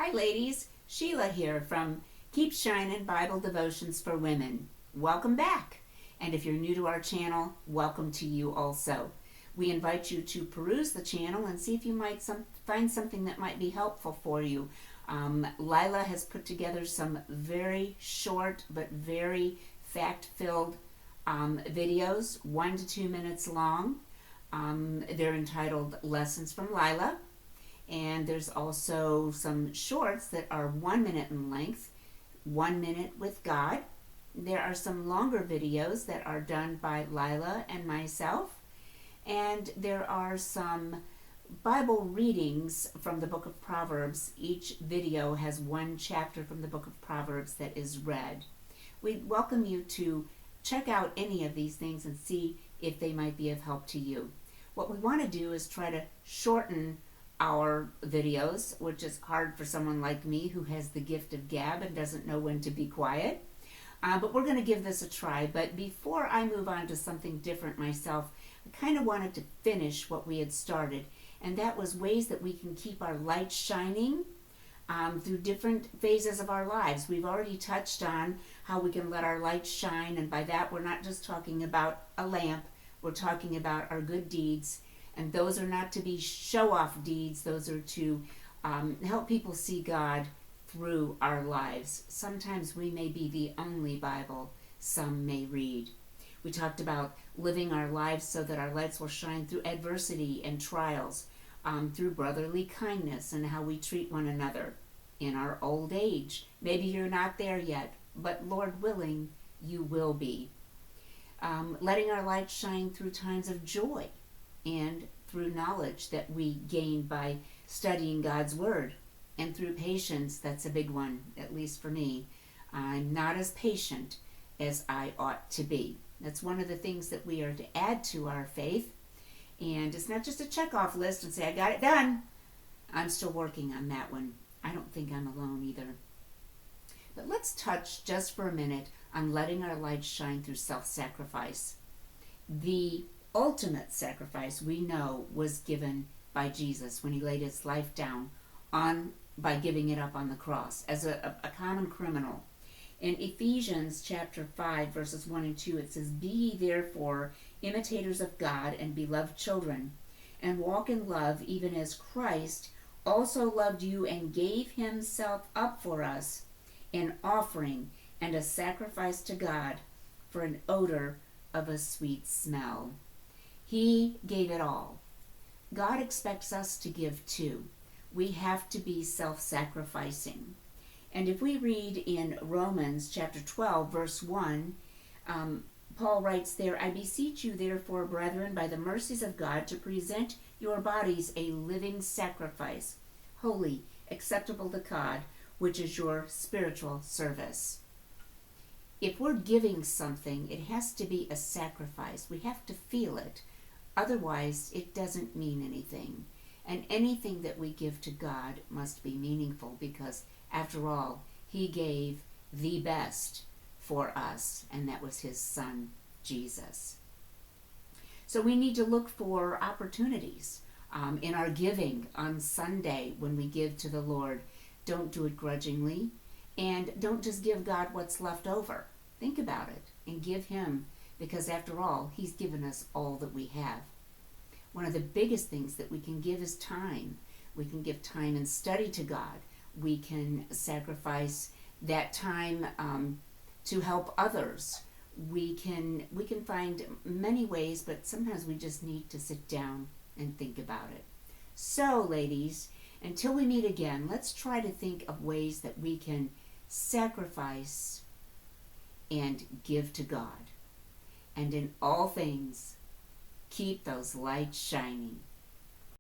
Hi ladies, Sheila here from Keep Shinin' Bible Devotions for Women. Welcome back. And if you're new to our channel, welcome to you also. We invite you to peruse the channel and see if you might find something that might be helpful for you. Lila has put together some very short but very fact-filled videos, 1 to 2 minutes long. They're entitled Lessons from Lila. And there's also some shorts that are 1 minute in length, 1 minute with God. There are some longer videos that are done by Lila and myself. And there are some Bible readings from the book of Proverbs. Each video has one chapter from the book of Proverbs that is read. We welcome you to check out any of these things and see if they might be of help to you. What we want to do is try to shorten our videos, which is hard for someone like me who has the gift of gab and doesn't know when to be quiet. But we're going to give this a try. But before I move on to something different myself, I kind of wanted to finish what we had started, and that was ways that we can keep our light shining through different phases of our lives. We've already touched on how we can let our light shine, and by that we're not just talking about a lamp, we're talking about our good deeds. And those are not to be show-off deeds. Those are to help people see God through our lives. Sometimes we may be the only Bible some may read. We talked about living our lives so that our lights will shine through adversity and trials, through brotherly kindness and how we treat one another in our old age. Maybe you're not there yet, but Lord willing, you will be. Letting our light shine through times of joy and through knowledge that we gain by studying God's Word, and through patience. That's a big one, at least for me. I'm not as patient as I ought to be. That's one of the things that we are to add to our faith, and it's not just a check-off list and say, I got it done. I'm still working on that one. I don't think I'm alone either. But let's touch just for a minute on letting our light shine through self-sacrifice. The ultimate sacrifice we know was given by Jesus when he laid his life down by giving it up on the cross as a common criminal. In Ephesians chapter 5 verses 1 and 2 it says, Be ye therefore imitators of God and beloved children, and walk in love even as Christ also loved you and gave himself up for us, an offering and a sacrifice to God for an odor of a sweet smell. He gave it all. God expects us to give too. We have to be self-sacrificing. And if we read in Romans chapter 12, verse 1, Paul writes there, I beseech you therefore, brethren, by the mercies of God, to present your bodies a living sacrifice, holy, acceptable to God, which is your spiritual service. If we're giving something, it has to be a sacrifice. We have to feel it. Otherwise, it doesn't mean anything. And anything that we give to God must be meaningful because, after all, he gave the best for us, and that was his son, Jesus. So we need to look for opportunities in our giving on Sunday when we give to the Lord. Don't do it grudgingly, and don't just give God what's left over. Think about it and give him, because after all, he's given us all that we have. One of the biggest things that we can give is time. We can give time and study to God. We can sacrifice that time to help others. We can find many ways, but sometimes we just need to sit down and think about it. So, ladies, until we meet again, let's try to think of ways that we can sacrifice and give to God. And in all things, keep those lights shining.